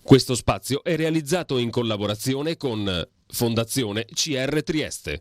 Questo spazio è realizzato in collaborazione con Fondazione CR Trieste.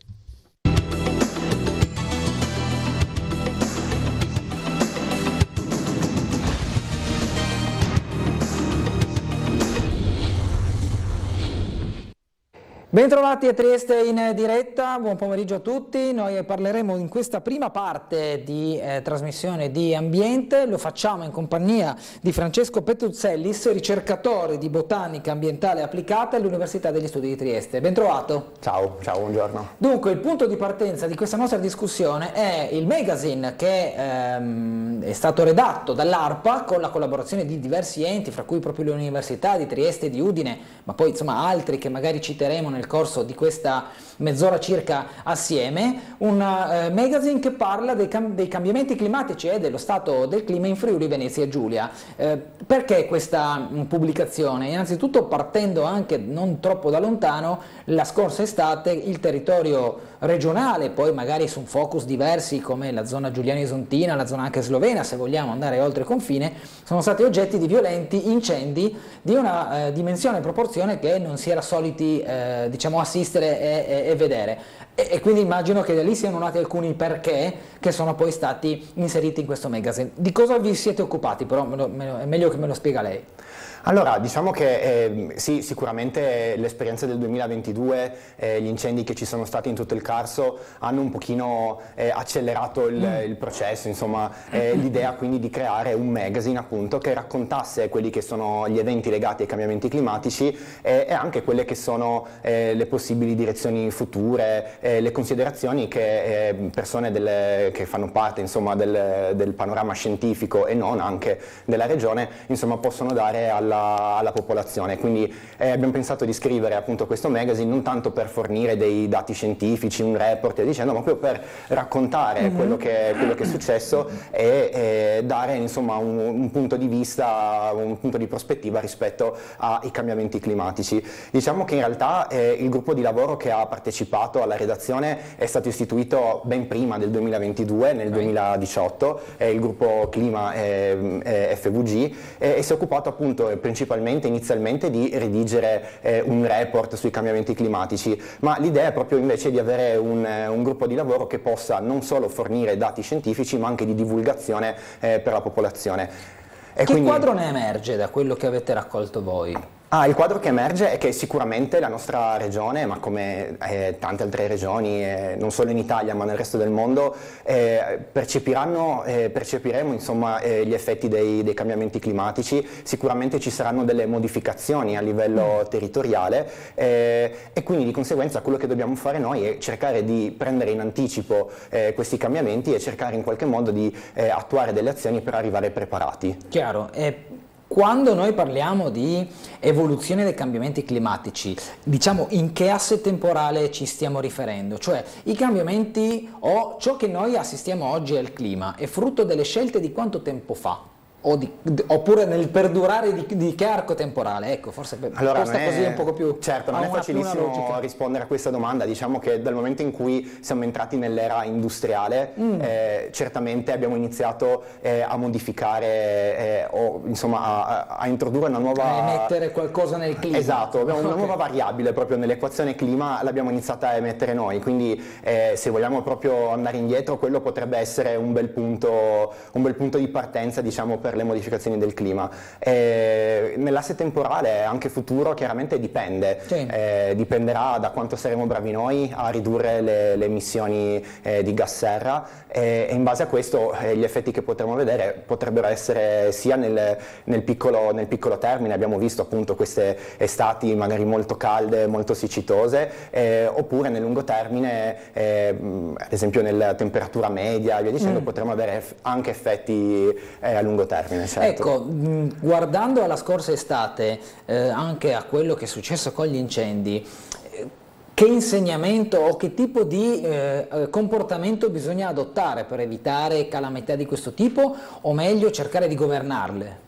Bentrovati a Trieste in diretta, buon pomeriggio a tutti. Noi parleremo in questa prima parte di trasmissione di Ambiente, lo facciamo in compagnia di Francesco Petruzzellis, ricercatore di botanica ambientale applicata all'Università degli Studi di Trieste. Bentrovato. Ciao, buongiorno. Dunque, il punto di partenza di questa nostra discussione è il magazine che è stato redatto dall'ARPA con la collaborazione di diversi enti, fra cui proprio le università di Trieste e di Udine, ma poi insomma altri che magari citeremo nel corso di questa mezz'ora circa assieme, un magazine che parla dei cambiamenti climatici e dello stato del clima in Friuli Venezia Giulia. Perché questa pubblicazione? Innanzitutto partendo anche non troppo da lontano, la scorsa estate il territorio regionale, poi magari su un focus diversi come la zona giuliano-isontina, la zona anche slovena, se vogliamo andare oltre confine, sono stati oggetti di violenti incendi di una dimensione e proporzione che non si era soliti diciamo assistere e vedere, e quindi immagino che da lì siano nati alcuni perché che sono poi stati inseriti in questo magazine. Di cosa vi siete occupati? Però è meglio che me lo spiega lei. Allora, diciamo che sì, sicuramente l'esperienza del 2022, gli incendi che ci sono stati in tutto il Carso hanno un pochino accelerato il processo, insomma, l'idea quindi di creare un magazine appunto che raccontasse quelli che sono gli eventi legati ai cambiamenti climatici e anche quelle che sono le possibili direzioni future, le considerazioni che persone che fanno parte insomma del panorama scientifico e non anche della regione insomma possono dare alla popolazione. Quindi abbiamo pensato di scrivere appunto questo magazine non tanto per fornire dei dati scientifici, un report e dicendo, ma proprio per raccontare quello che è successo e dare insomma un punto di vista, un punto di prospettiva rispetto ai cambiamenti climatici. Diciamo che in realtà il gruppo di lavoro che ha partecipato alla redazione è stato istituito ben prima del 2022, nel 2018, il gruppo Clima FVG, e si è occupato appunto principalmente inizialmente di redigere un report sui cambiamenti climatici, ma l'idea è proprio invece di avere un gruppo di lavoro che possa non solo fornire dati scientifici ma anche di divulgazione per la popolazione. Che quadro ne emerge da quello che avete raccolto voi? Il quadro che emerge è che sicuramente la nostra regione, ma come tante altre regioni, non solo in Italia ma nel resto del mondo, percepiremo insomma gli effetti dei cambiamenti climatici. Sicuramente ci saranno delle modificazioni a livello territoriale e quindi di conseguenza quello che dobbiamo fare noi è cercare di prendere in anticipo questi cambiamenti e cercare in qualche modo di attuare delle azioni per arrivare preparati. Chiaro. Quando noi parliamo di evoluzione dei cambiamenti climatici, diciamo in che asse temporale ci stiamo riferendo? Cioè i cambiamenti o ciò che noi assistiamo oggi al clima è frutto delle scelte di quanto tempo fa? Oppure nel perdurare di che arco temporale? Ecco, forse allora, questa così è un poco più... Certo, non è facilissimo rispondere a questa domanda. Diciamo che dal momento in cui siamo entrati nell'era industriale, certamente abbiamo iniziato a modificare o insomma a introdurre una nuova... A emettere qualcosa nel clima. Esatto, abbiamo una nuova variabile proprio nell'equazione clima, l'abbiamo iniziata a emettere noi, quindi se vogliamo proprio andare indietro, quello potrebbe essere un bel punto di partenza, diciamo, per le modificazioni del clima. Nell'asse temporale anche futuro chiaramente dipende, sì. Dipenderà da quanto saremo bravi noi a ridurre le emissioni di gas serra e in base a questo gli effetti che potremo vedere potrebbero essere sia nel piccolo termine, abbiamo visto appunto queste estati magari molto calde, molto siccitose, oppure nel lungo termine, ad esempio nella temperatura media e via dicendo, potremo avere anche effetti a lungo termine. Certo. Ecco, guardando alla scorsa estate, anche a quello che è successo con gli incendi, che insegnamento o che tipo di comportamento bisogna adottare per evitare calamità di questo tipo, o meglio cercare di governarle?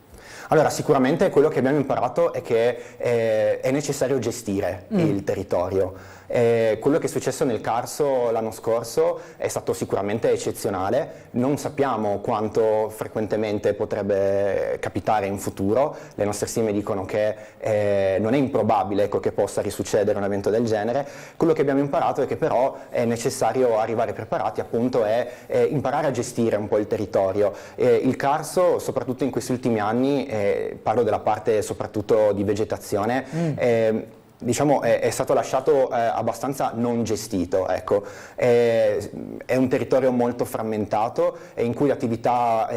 Allora, sicuramente quello che abbiamo imparato è che è necessario gestire il territorio. Quello che è successo nel Carso l'anno scorso è stato sicuramente eccezionale, non sappiamo quanto frequentemente potrebbe capitare in futuro, le nostre stime dicono che non è improbabile, ecco, che possa risuccedere un evento del genere. Quello che abbiamo imparato è che però è necessario arrivare preparati, appunto, e imparare a gestire un po' il territorio. Il Carso, soprattutto in questi ultimi anni, parlo della parte soprattutto di vegetazione, diciamo è stato lasciato abbastanza non gestito, ecco. È un territorio molto frammentato e in cui le attività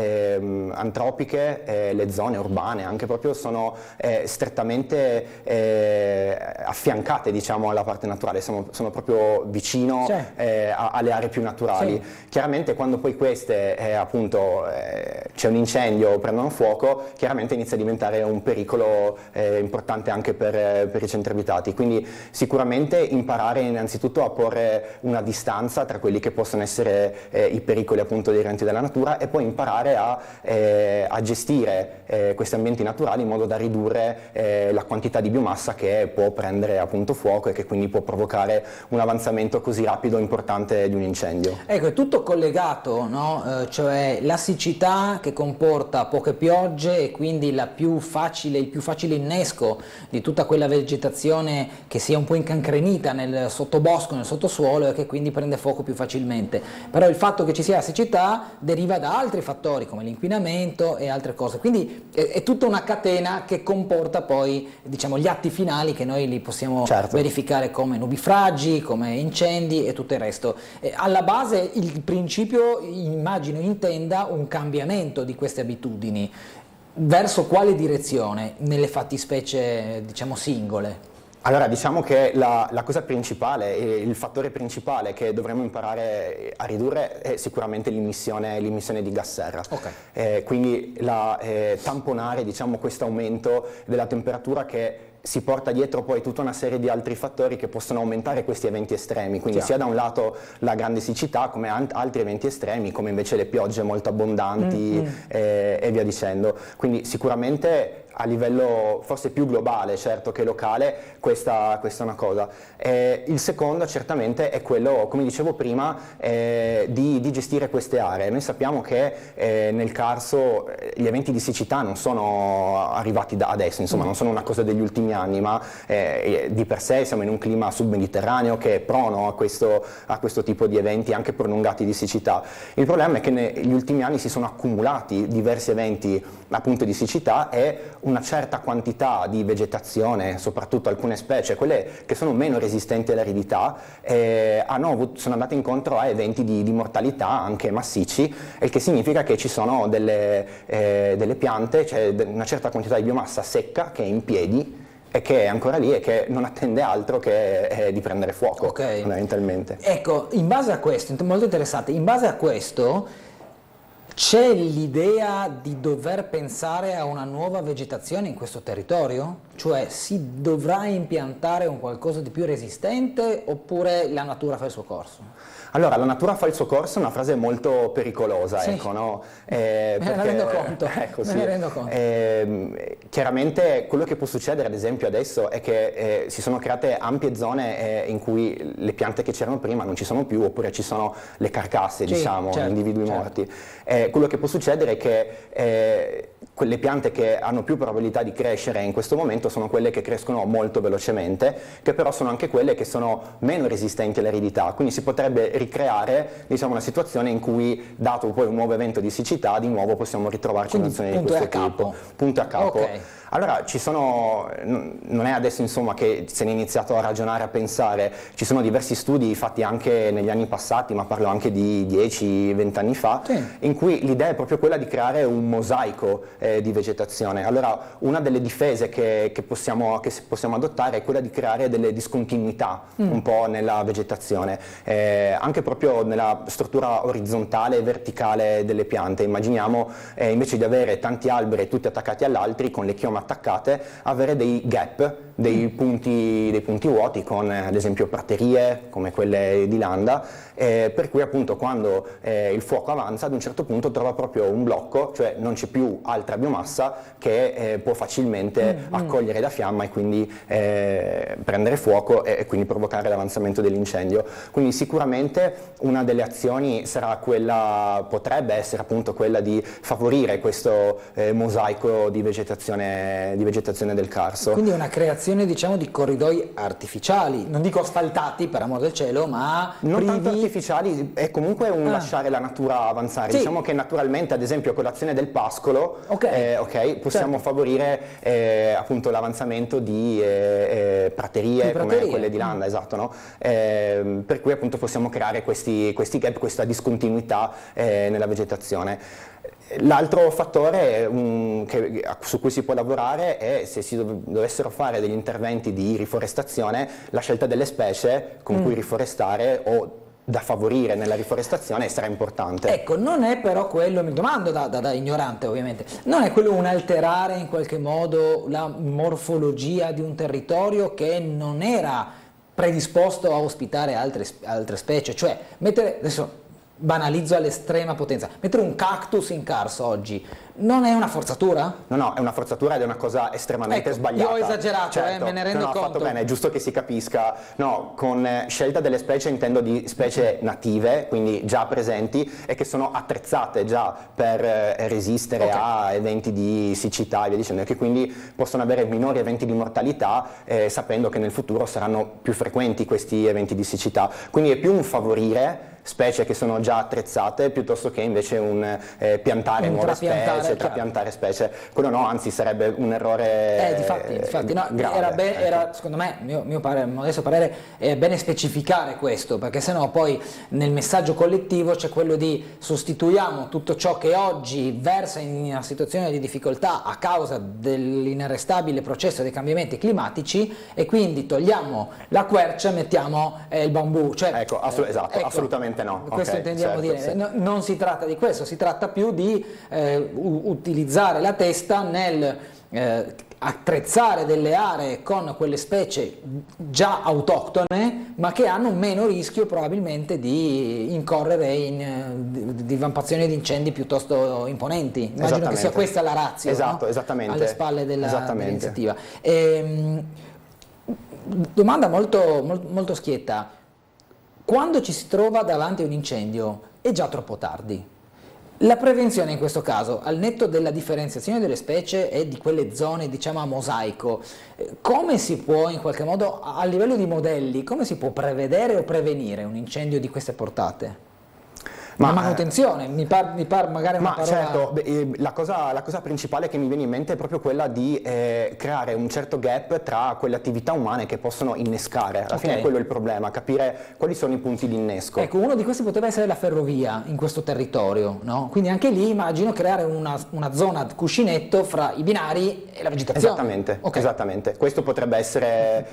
antropiche, le zone urbane anche proprio, sono strettamente affiancate, diciamo, alla parte naturale, sono proprio vicino alle aree più naturali. Sì. Chiaramente quando poi queste appunto c'è un incendio, prendono fuoco, chiaramente inizia a diventare un pericolo importante anche per i centri abitati. Quindi sicuramente imparare innanzitutto a porre una distanza tra quelli che possono essere i pericoli appunto derivanti dalla natura, e poi imparare a gestire questi ambienti naturali in modo da ridurre la quantità di biomassa che può prendere appunto fuoco e che quindi può provocare un avanzamento così rapido e importante di un incendio. Ecco, è tutto collegato, no? Cioè la siccità che comporta poche piogge e quindi il più facile innesco di tutta quella vegetazione che sia un po' incancrenita nel sottobosco, nel sottosuolo, e che quindi prende fuoco più facilmente. Però il fatto che ci sia la siccità deriva da altri fattori come l'inquinamento e altre cose, quindi è tutta una catena che comporta poi, diciamo, gli atti finali che noi li possiamo verificare come nubifragi, come incendi e tutto il resto. Alla base il principio, immagino, intenda un cambiamento di queste abitudini. Verso quale direzione nelle fattispecie, diciamo, singole? Allora, diciamo che la cosa principale, il fattore principale che dovremmo imparare a ridurre è sicuramente l'emissione di gas serra. Quindi tamponare, diciamo, questo aumento della temperatura che si porta dietro poi tutta una serie di altri fattori che possono aumentare questi eventi estremi, quindi sia da un lato la grande siccità come altri eventi estremi come invece le piogge molto abbondanti e via dicendo. Quindi sicuramente a livello forse più globale, certo, che locale, questa è una cosa. Il secondo certamente è quello, come dicevo prima, di gestire queste aree. Noi sappiamo che nel Carso gli eventi di siccità non sono arrivati da adesso, insomma, non sono una cosa degli ultimi anni, ma di per sé siamo in un clima submediterraneo che è prono a questo tipo di eventi anche prolungati di siccità. Il problema è che negli ultimi anni si sono accumulati diversi eventi appunto di siccità e una certa quantità di vegetazione, soprattutto alcune specie, quelle che sono meno resistenti all'aridità, sono andate incontro a eventi di mortalità anche massicci, il che significa che ci sono delle piante, cioè una certa quantità di biomassa secca che è in piedi e che è ancora lì e che non attende altro che di prendere fuoco, fondamentalmente. Ecco, in base a questo, molto interessante, in base a questo c'è l'idea di dover pensare a una nuova vegetazione in questo territorio? Cioè si dovrà impiantare un qualcosa di più resistente oppure la natura fa il suo corso? Allora, la natura fa il suo corso è una frase molto pericolosa, ecco, no? Me ne rendo conto, me ne rendo conto. Chiaramente quello che può succedere, ad esempio, adesso è che si sono create ampie zone in cui le piante che c'erano prima non ci sono più, oppure ci sono le carcasse, diciamo, individui morti. Quello che può succedere è che quelle piante che hanno più probabilità di crescere in questo momento sono quelle che crescono molto velocemente, che però sono anche quelle che sono meno resistenti all'aridità, quindi si potrebbe ricreare, diciamo, una situazione in cui, dato poi un nuovo evento di siccità, di nuovo possiamo ritrovarci in situazioni di questo tipo. Punto a capo. Allora, non è adesso, insomma, che se ne è iniziato a ragionare, a pensare, ci sono diversi studi fatti anche negli anni passati, ma parlo anche di 10-20 anni fa, in cui l'idea è proprio quella di creare un mosaico di vegetazione. Allora, una delle difese che possiamo adottare è quella di creare delle discontinuità un po' nella vegetazione, anche proprio nella struttura orizzontale e verticale delle piante. Immaginiamo invece di avere tanti alberi tutti attaccati all'altri con le chiome attaccate, avere dei gap dei punti vuoti con ad esempio praterie come quelle di Landa, per cui appunto quando il fuoco avanza ad un certo punto trova proprio un blocco, cioè non c'è più altra biomassa che può facilmente accogliere la fiamma e quindi prendere fuoco e quindi provocare l'avanzamento dell'incendio. Quindi sicuramente una delle azioni sarà potrebbe essere appunto quella di favorire questo mosaico di vegetazione del Carso. Quindi una creazione diciamo di corridoi artificiali, non dico asfaltati per amor del cielo, ma non tanto artificiali, è comunque un lasciare la natura avanzare. Sì. Diciamo che naturalmente ad esempio con l'azione del pascolo possiamo favorire appunto l'avanzamento di praterie come quelle di Landa, esatto, no? Per cui appunto possiamo creare questi gap, questa discontinuità nella vegetazione. L'altro fattore su cui si può lavorare è se si dovessero fare degli interventi di riforestazione, la scelta delle specie con cui riforestare o da favorire nella riforestazione sarà importante. Ecco, non è però quello, mi domando da ignorante ovviamente, non è quello un alterare in qualche modo la morfologia di un territorio che non era predisposto a ospitare altre specie, cioè mettere, adesso banalizzo all'estrema potenza, mettere un cactus in Carso oggi non è una forzatura? No, è una forzatura ed è una cosa estremamente sbagliata. Io ho esagerato, certo, me ne rendo conto. Fatto bene, è giusto che si capisca. No, con scelta delle specie intendo di specie native, quindi già presenti e che sono attrezzate già per resistere a eventi di siccità e via dicendo, e che quindi possono avere minori eventi di mortalità sapendo che nel futuro saranno più frequenti questi eventi di siccità. Quindi è più un favorire specie che sono già attrezzate piuttosto che invece un piantare nuove specie, trapiantare specie. Quello no, anzi sarebbe un errore difatti no, grave. Era secondo me, mio modesto parere, è bene specificare questo, perché sennò poi nel messaggio collettivo c'è quello di sostituiamo tutto ciò che oggi versa in una situazione di difficoltà a causa dell'inarrestabile processo dei cambiamenti climatici e quindi togliamo la quercia e mettiamo il bambù. Cioè, ecco, assolutamente no. Questo intendiamo dire. Sì. Non si tratta di questo, si tratta più di utilizzare la testa nel attrezzare delle aree con quelle specie già autoctone ma che hanno meno rischio probabilmente di incorrere in divampazioni di incendi piuttosto imponenti. Immagino che sia questa la ratio, esatto, no? Esattamente. Alle spalle dell'iniziativa. Domanda molto schietta. Quando ci si trova davanti a un incendio è già troppo tardi. La prevenzione in questo caso, al netto della differenziazione delle specie e di quelle zone diciamo a mosaico, come si può in qualche modo a livello di modelli, come si può prevedere o prevenire un incendio di queste portate? La manutenzione, mi par magari una parola... Certo, la cosa principale che mi viene in mente è proprio quella di creare un certo gap tra quelle attività umane che possono innescare, alla fine è quello il problema, capire quali sono i punti di innesco. Ecco, uno di questi poteva essere la ferrovia in questo territorio, no? Quindi anche lì immagino creare una zona cuscinetto fra i binari e la vegetazione. Esattamente, questo potrebbe essere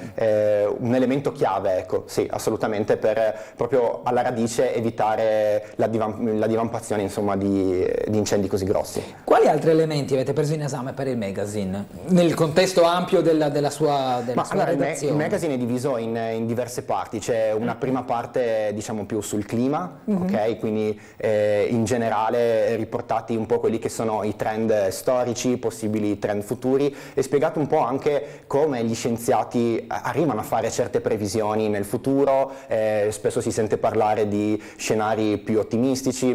un elemento chiave, ecco, sì, assolutamente, per proprio alla radice evitare la divampazione insomma di incendi così grossi. Quali altri elementi avete preso in esame per il magazine nel contesto ampio della sua redazione? Il magazine è diviso in diverse parti, c'è una prima parte diciamo più sul clima, ok? Quindi in generale riportati un po' quelli che sono i trend storici, possibili trend futuri e spiegato un po' anche come gli scienziati arrivano a fare certe previsioni nel futuro, spesso si sente parlare di scenari più ottimistici,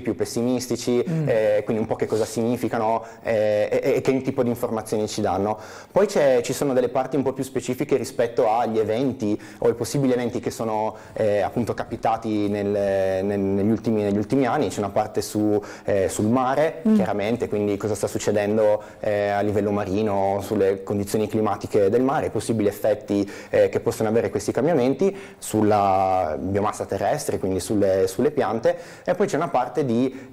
più pessimistici, quindi un po' che cosa significano e che tipo di informazioni ci danno. Poi ci sono delle parti un po' più specifiche rispetto agli eventi o ai possibili eventi che sono appunto capitati negli ultimi anni. C'è una parte sul mare, chiaramente, quindi cosa sta succedendo a livello marino, sulle condizioni climatiche del mare, i possibili effetti che possono avere questi cambiamenti sulla biomassa terrestre, quindi sulle piante, e poi c'è una parte di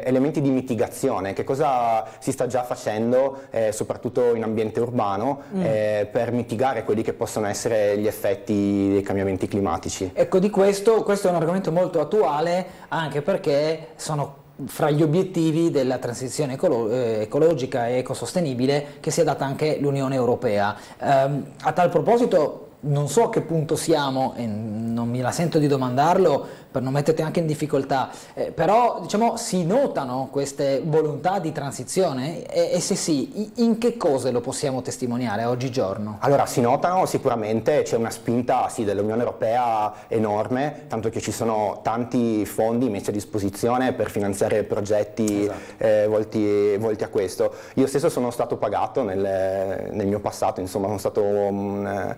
elementi di mitigazione, che cosa si sta già facendo soprattutto in ambiente urbano per mitigare quelli che possono essere gli effetti dei cambiamenti climatici. Ecco, questo è un argomento molto attuale anche perché sono fra gli obiettivi della transizione ecologica e ecosostenibile che si è data anche l'Unione Europea. A tal proposito, non so a che punto siamo e non mi la sento di domandarlo per non metterti anche in difficoltà, però diciamo si notano queste volontà di transizione e se sì, in che cose lo possiamo testimoniare oggigiorno? Allora, si notano sicuramente, c'è una spinta sì, dell'Unione Europea enorme, tanto che ci sono tanti fondi messi a disposizione per finanziare progetti volti a questo. Io stesso sono stato pagato nel mio passato, insomma sono stato un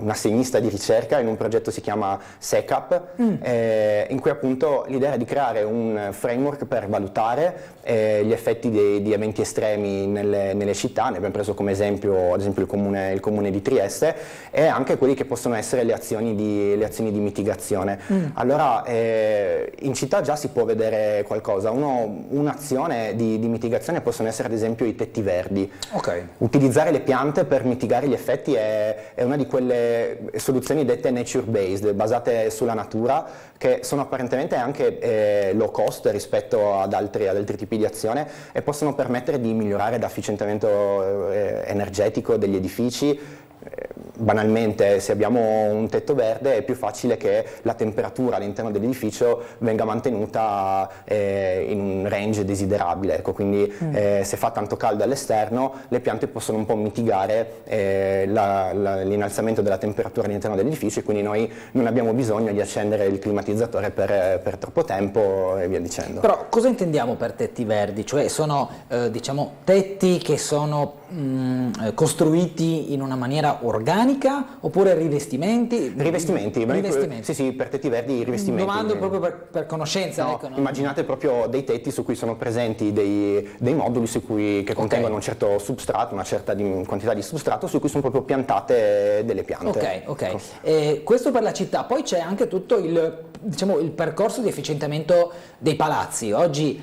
assegnista di ricerca in un progetto che si chiama SECAP, in cui appunto l'idea è di creare un framework per valutare gli effetti di eventi estremi nelle città. Ne abbiamo preso come esempio ad esempio il comune di Trieste, e anche quelli che possono essere le azioni di mitigazione. Allora in città già si può vedere qualcosa. Un'azione di mitigazione possono essere ad esempio i tetti verdi. Okay. Utilizzare le piante per mitigare gli effetti è una di quelle soluzioni dette nature based, basate sulla natura, che sono apparentemente anche low cost rispetto ad altri tipi di azione e possono permettere di migliorare l'efficientamento energetico degli edifici. Banalmente, se abbiamo un tetto verde è più facile che la temperatura all'interno dell'edificio venga mantenuta in un range desiderabile, ecco, quindi se fa tanto caldo all'esterno le piante possono un po' mitigare l'innalzamento della temperatura all'interno dell'edificio, e quindi noi non abbiamo bisogno di accendere il climatizzatore per troppo tempo e via dicendo. Però cosa intendiamo per tetti verdi? Cioè sono diciamo tetti che sono costruiti in una maniera organica oppure rivestimenti? Rivestimenti. Sì, per tetti verdi rivestimenti. Domando proprio per conoscenza. No, ecco, no? Immaginate proprio dei tetti su cui sono presenti dei moduli che contengono un certo substrato, una certa quantità di substrato, su cui sono proprio piantate delle piante. Ok. Questo per la città. Poi c'è anche tutto il percorso di efficientamento dei palazzi. In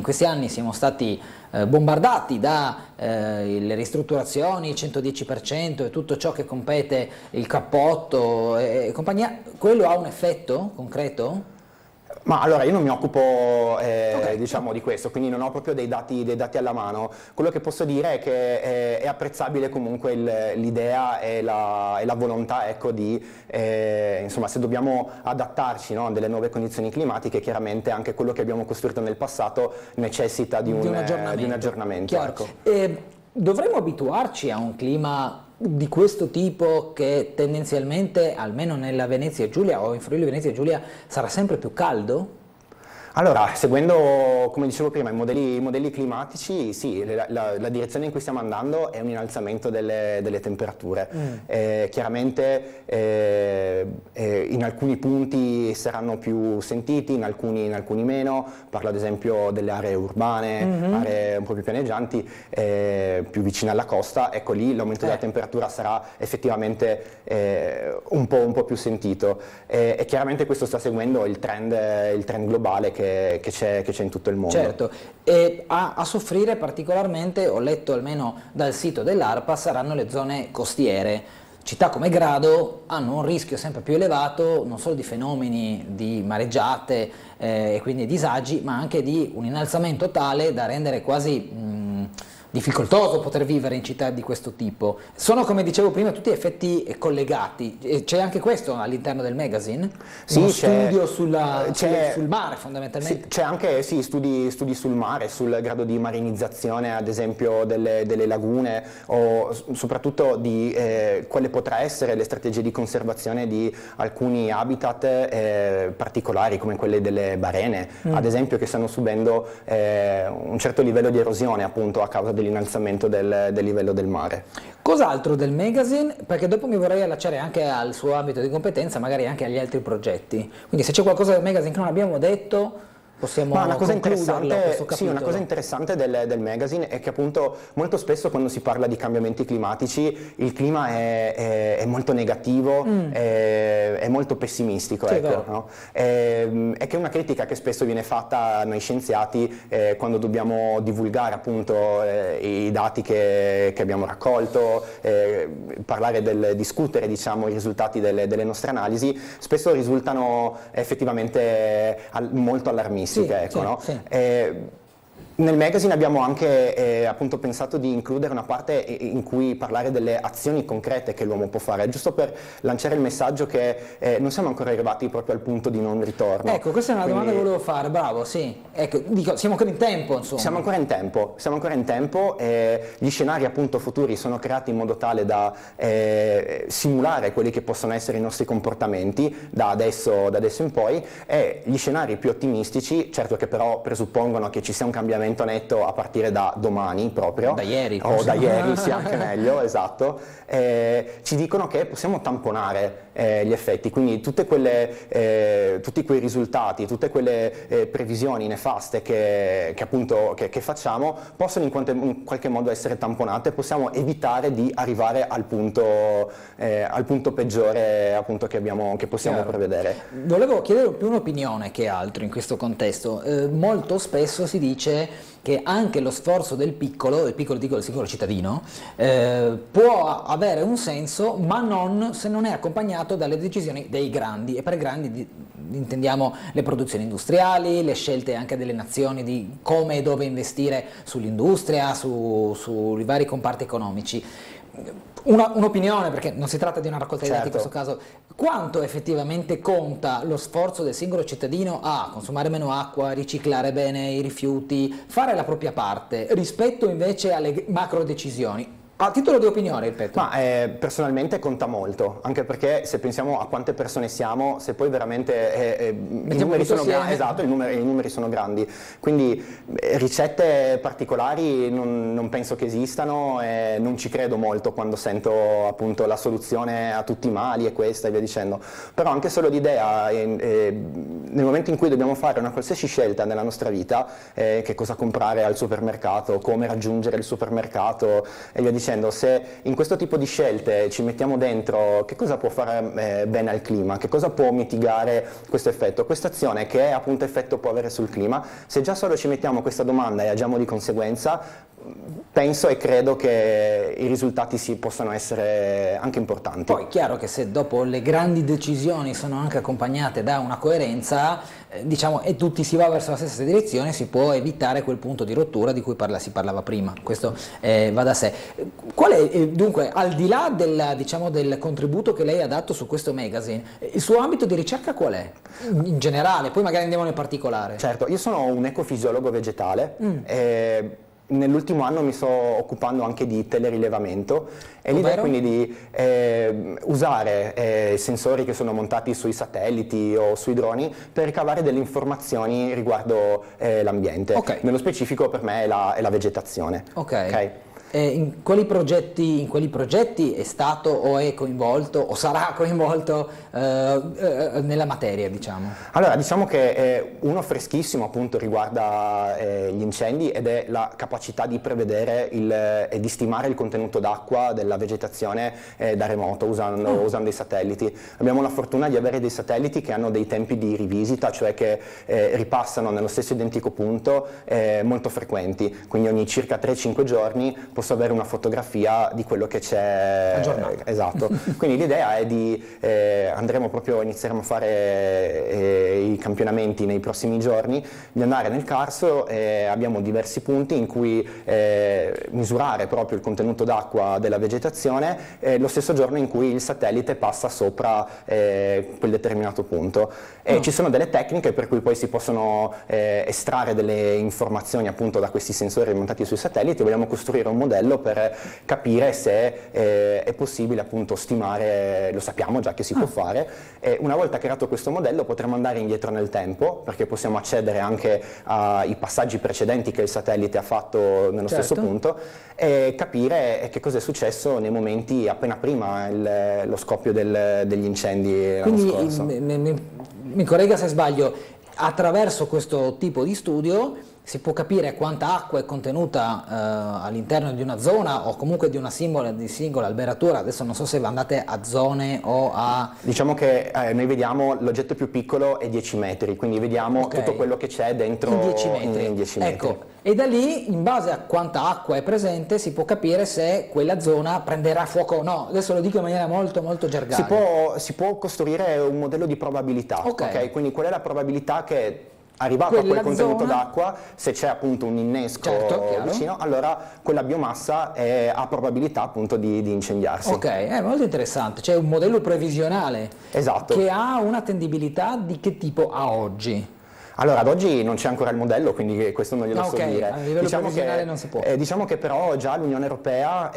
questi anni siamo stati bombardati dalle ristrutturazioni, il 110% e tutto ciò che compete, il cappotto e compagnia. Quello ha un effetto concreto? Ma allora io non mi occupo diciamo di questo, quindi non ho proprio dei dati alla mano. Quello che posso dire è che è apprezzabile comunque l'idea e la volontà, ecco, di insomma, se dobbiamo adattarci, no, a delle nuove condizioni climatiche, chiaramente anche quello che abbiamo costruito nel passato necessita di un aggiornamento. Chiaro. Ecco. Dovremmo abituarci a un clima di questo tipo che tendenzialmente, almeno nella Venezia Giulia o in Friuli Venezia Giulia, sarà sempre più caldo? Allora, seguendo, come dicevo prima, i modelli climatici, sì, la direzione in cui stiamo andando è un innalzamento delle temperature. Chiaramente in alcuni punti saranno più sentiti, in alcuni meno. Parlo ad esempio delle aree urbane, aree un po' più pianeggianti, più vicine alla costa. Ecco, lì l'aumento della temperatura sarà effettivamente un po' più sentito. E chiaramente questo sta seguendo il trend globale che c'è in tutto il mondo. Certo, e a soffrire particolarmente, ho letto almeno dal sito dell'ARPA, saranno le zone costiere. Città come Grado hanno un rischio sempre più elevato non solo di fenomeni di mareggiate e quindi disagi, ma anche di un innalzamento tale da rendere quasi difficoltoso poter vivere in città di questo tipo. Sono, come dicevo prima, tutti effetti collegati. C'è anche questo all'interno del magazine? Sì, uno studio sul mare fondamentalmente? Sì, c'è anche studi sul mare, sul grado di marinizzazione ad esempio delle lagune, o soprattutto di quale potrà essere le strategie di conservazione di alcuni habitat particolari come quelle delle barene, ad esempio, che stanno subendo un certo livello di erosione appunto a causa dell'innalzamento del livello del mare. Cos'altro del magazine? Perché dopo mi vorrei allacciare anche al suo ambito di competenza, magari anche agli altri progetti. Quindi se c'è qualcosa del magazine che non abbiamo detto, possiamo Ma una cosa concluderlo questo interessante, sì, capitolo? una cosa interessante del magazine è che appunto molto spesso quando si parla di cambiamenti climatici il clima è molto negativo, è molto pessimistico, Sì, ecco, vero. no? È che è una critica che spesso viene fatta a noi scienziati quando dobbiamo divulgare appunto i dati che abbiamo raccolto, discutere diciamo i risultati delle nostre analisi, spesso risultano effettivamente molto allarmistiche, Sì, ecco, sì, no? sì. Nel magazine abbiamo anche appunto pensato di includere una parte in cui parlare delle azioni concrete che l'uomo può fare, giusto per lanciare il messaggio che non siamo ancora arrivati proprio al punto di non ritorno. Ecco, questa è una domanda che volevo fare, bravo, sì. Ecco, dico, siamo ancora in tempo, insomma. Siamo ancora in tempo, gli scenari appunto futuri sono creati in modo tale da simulare quelli che possono essere i nostri comportamenti da adesso in poi, e gli scenari più ottimistici, certo che però presuppongono che ci sia un cambiamento netto a partire da domani proprio, Da ieri, o da ieri, sì, anche meglio, esatto, ci dicono che possiamo tamponare gli effetti, quindi tutti quei risultati, tutte quelle previsioni nefaste che facciamo possono in qualche modo essere tamponate, possiamo evitare di arrivare al punto peggiore appunto che possiamo Chiaro. prevedere. Volevo chiedere più un'opinione che altro in questo contesto. Molto spesso si dice che anche lo sforzo del piccolo dico il singolo cittadino, può avere un senso, ma non se non è accompagnato dalle decisioni dei grandi, e per grandi intendiamo le produzioni industriali, le scelte anche delle nazioni di come e dove investire sull'industria, sui vari comparti economici. Un'opinione, perché non si tratta di una raccolta di dati in Certo. questo caso, quanto effettivamente conta lo sforzo del singolo cittadino a consumare meno acqua, riciclare bene i rifiuti, fare la propria parte, rispetto invece alle macro decisioni? A titolo di opinione, ripeto. Ma personalmente conta molto, anche perché se pensiamo a quante persone siamo, se poi veramente i numeri sono grandi, esatto, i numeri sono grandi, quindi ricette particolari non penso che esistano, e non ci credo molto quando sento appunto la soluzione a tutti i mali e questa e via dicendo, però anche solo l'idea, nel momento in cui dobbiamo fare una qualsiasi scelta nella nostra vita, che cosa comprare al supermercato, come raggiungere il supermercato e via dicendo, se in questo tipo di scelte ci mettiamo dentro che cosa può fare bene al clima, che cosa può mitigare questo effetto, questa azione che appunto effetto può avere sul clima, se già solo ci mettiamo questa domanda e agiamo di conseguenza, penso e credo che i risultati possano essere anche importanti. Poi è chiaro che se dopo le grandi decisioni sono anche accompagnate da una coerenza, diciamo, e tutti si va verso la stessa direzione, si può evitare quel punto di rottura di cui si parlava prima. Questo va da sé. Qual è dunque, al di là del contributo che lei ha dato su questo magazine, il suo ambito di ricerca qual è? In generale, poi magari andiamo nel particolare. Certo, io sono un ecofisiologo vegetale. Nell'ultimo anno mi sto occupando anche di telerilevamento, e l'idea è quindi di usare sensori che sono montati sui satelliti o sui droni per ricavare delle informazioni riguardo l'ambiente. Okay. Nello specifico per me è la vegetazione. Ok. In quali progetti è stato o è coinvolto o sarà coinvolto nella materia, diciamo? Allora, diciamo che uno freschissimo appunto riguarda gli incendi, ed è la capacità di prevedere e di stimare il contenuto d'acqua della vegetazione da remoto usando i satelliti. Abbiamo la fortuna di avere dei satelliti che hanno dei tempi di rivisita, cioè che ripassano nello stesso identico punto molto frequenti, quindi ogni circa 3-5 giorni posso avere una fotografia di quello che c'è aggiornato. Esatto. Quindi l'idea è inizieremo a fare i campionamenti nei prossimi giorni, di andare nel Carso, abbiamo diversi punti in cui misurare proprio il contenuto d'acqua della vegetazione lo stesso giorno in cui il satellite passa sopra quel determinato punto. E ci sono delle tecniche per cui poi si possono estrarre delle informazioni appunto da questi sensori montati sui satelliti. Vogliamo costruire un modello per capire se è possibile appunto stimare, lo sappiamo già che si può fare, e una volta creato questo modello potremo andare indietro nel tempo, perché possiamo accedere anche ai passaggi precedenti che il satellite ha fatto nello stesso punto, e capire che cosa è successo nei momenti appena prima lo scoppio degli incendi l'anno scorso. Mi corregga se sbaglio, attraverso questo tipo di studio si può capire quanta acqua è contenuta all'interno di una zona o comunque di una singola alberatura. Adesso non so se andate a zone o a... Diciamo che noi vediamo l'oggetto più piccolo è 10 metri, quindi vediamo tutto quello che c'è dentro in 10 metri. In 10 metri. Ecco, e da lì, in base a quanta acqua è presente, si può capire se quella zona prenderà fuoco o no. Adesso lo dico in maniera molto molto gergale. Si può costruire un modello di probabilità, ok? Quindi qual è la probabilità che arrivato a quel contenuto d'acqua, se c'è appunto un innesco vicino, allora quella biomassa ha probabilità appunto di incendiarsi. Ok, è molto interessante, c'è un modello previsionale che ha una tendibilità di che tipo a oggi? Allora, ad oggi non c'è ancora il modello, quindi questo non glielo so dire. A livello previsionale non si può. Diciamo che però già l'Unione Europea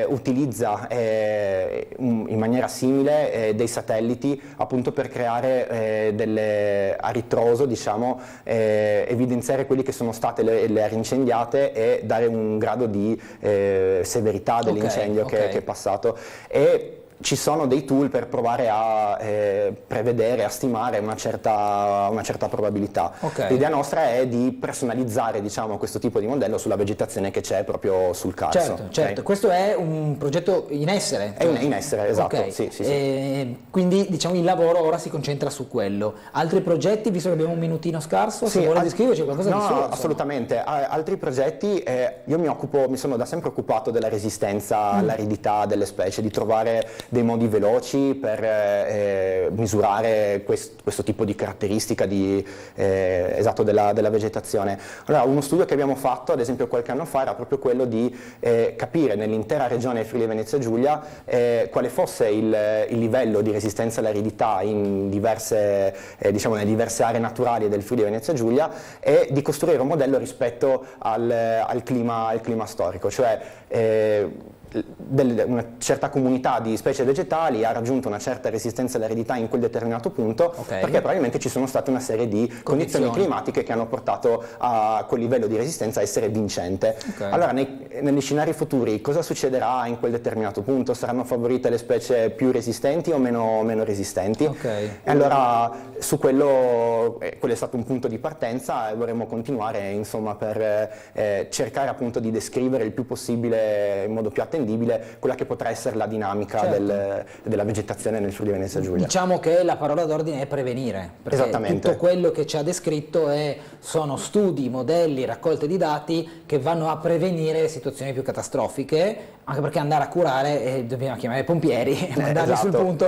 utilizza in maniera simile dei satelliti appunto per creare a ritroso, diciamo, evidenziare quelli che sono state le aree incendiate e dare un grado di severità dell'incendio che è passato. E ci sono dei tool per provare a prevedere, a stimare una certa probabilità. L'idea nostra è di personalizzare, diciamo, questo tipo di modello sulla vegetazione che c'è proprio sul Carso. Certo. Questo è un progetto in essere? È in essere, esatto. Sì. Quindi diciamo il lavoro ora si concentra su quello. Altri progetti, visto che abbiamo un minutino scarso, se vuole descriverci qualcosa di suo? No, assolutamente. Altri progetti, io mi sono da sempre occupato della resistenza all'aridità delle specie, di trovare dei modi veloci per misurare questo tipo di caratteristica della vegetazione. Allora, uno studio che abbiamo fatto, ad esempio qualche anno fa, era proprio quello di capire nell'intera regione Friuli Venezia Giulia quale fosse il livello di resistenza all'aridità in nelle diverse aree naturali del Friuli Venezia Giulia e di costruire un modello rispetto al clima storico, cioè una certa comunità di specie vegetali ha raggiunto una certa resistenza all'aridità in quel determinato punto, perché probabilmente ci sono state una serie di condizioni climatiche che hanno portato a quel livello di resistenza a essere vincente. Allora negli scenari futuri cosa succederà in quel determinato punto? Saranno favorite le specie più resistenti o meno resistenti? E allora su quello è stato un punto di partenza e vorremmo continuare, insomma, per cercare appunto di descrivere il più possibile, in modo più attendibile, quella che potrà essere la dinamica della vegetazione nel Friuli Venezia Giulia. Diciamo che la parola d'ordine è prevenire, perché tutto quello che ci ha descritto sono studi, modelli, raccolte di dati che vanno a prevenire situazioni più catastrofiche, anche perché andare a curare dobbiamo chiamare i pompieri e mandarli sul punto,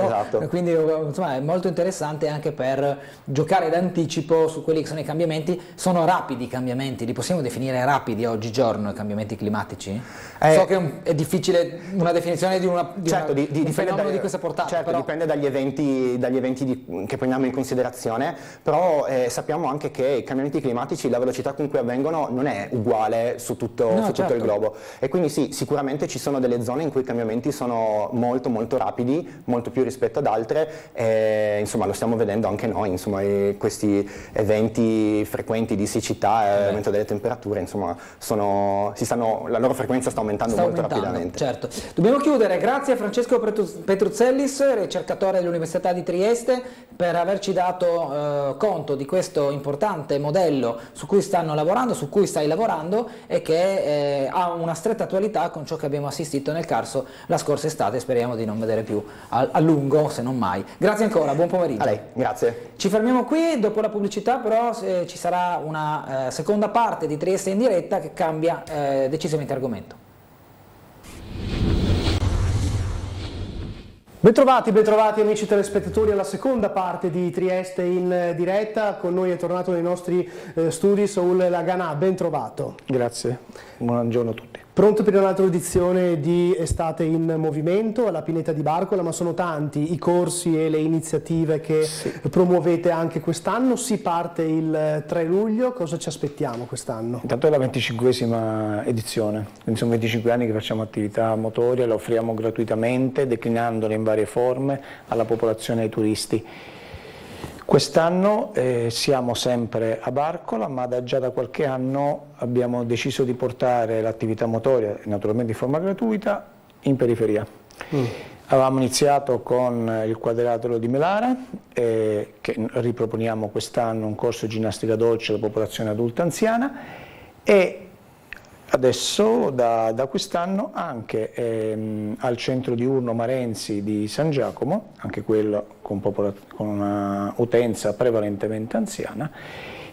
quindi insomma è molto interessante anche per giocare d'anticipo su quelli che sono i cambiamenti. Sono rapidi i cambiamenti, li possiamo definire rapidi oggigiorno i cambiamenti climatici? So che è difficile una definizione di un fenomeno di questa portata. Certo, però dipende dagli eventi che prendiamo in considerazione, però sappiamo anche che i cambiamenti climatici, la velocità con cui avvengono non è uguale su tutto il globo, e quindi sì, sicuramente ci sono delle zone in cui i cambiamenti sono molto molto rapidi, molto più rispetto ad altre, e insomma lo stiamo vedendo anche noi, insomma, questi eventi frequenti di siccità, aumento delle temperature, insomma la loro frequenza sta aumentando molto rapidamente. Certo. Dobbiamo chiudere, grazie a Francesco Petruzzellis, ricercatore dell'Università di Trieste, per averci dato conto di questo importante modello su cui stai lavorando e che ha una stretta attualità con ciò che abbiamo assistito nel Carso la scorsa estate, speriamo di non vedere più a lungo, se non mai. Grazie ancora, buon pomeriggio. A lei, grazie. Ci fermiamo qui, dopo la pubblicità però ci sarà una seconda parte di Trieste in diretta che cambia decisamente argomento. Bentrovati amici telespettatori alla seconda parte di Trieste in diretta. Con noi è tornato nei nostri studi Saul Laganà, ben trovato. Grazie, buongiorno a tutti. Pronto per un'altra edizione di Estate in Movimento alla Pineta di Barcola, ma sono tanti i corsi e le iniziative che promuovete anche quest'anno. Si parte il 3 luglio, cosa ci aspettiamo quest'anno? Intanto è la 25esima edizione, quindi sono 25 anni che facciamo attività motoria, la offriamo gratuitamente, declinandola in varie forme alla popolazione e ai turisti. Quest'anno siamo sempre a Barcola, ma già da qualche anno abbiamo deciso di portare l'attività motoria, naturalmente in forma gratuita, in periferia. Avevamo iniziato con il quadrilatero di Melara, che riproponiamo quest'anno un corso di ginnastica dolce alla popolazione adulta anziana, e adesso da quest'anno anche al centro diurno Marenzi di San Giacomo, anche quello con una utenza prevalentemente anziana.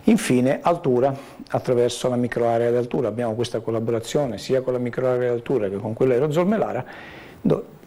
Infine Altura, attraverso la microarea di Altura. Abbiamo questa collaborazione sia con la microarea di Altura che con quella Aerozol Melara, dove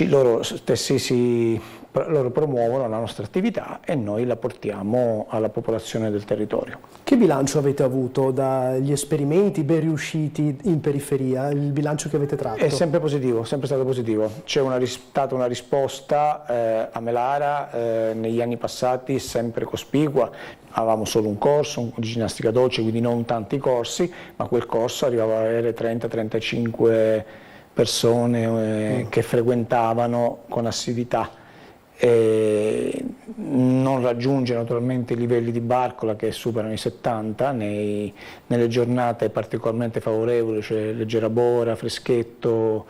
loro stessi loro promuovono la nostra attività e noi la portiamo alla popolazione del territorio. Che bilancio avete avuto dagli esperimenti ben riusciti in periferia, il bilancio che avete tratto? È sempre positivo, sempre stato positivo. C'è stata una risposta a Melara negli anni passati sempre cospicua. Avevamo solo un corso di ginnastica dolce, quindi non tanti corsi, ma quel corso arrivava ad avere 30-35 persone che frequentavano con assiduità. Non raggiunge naturalmente i livelli di Barcola che superano i 70 nelle giornate particolarmente favorevoli, cioè leggera bora, freschetto,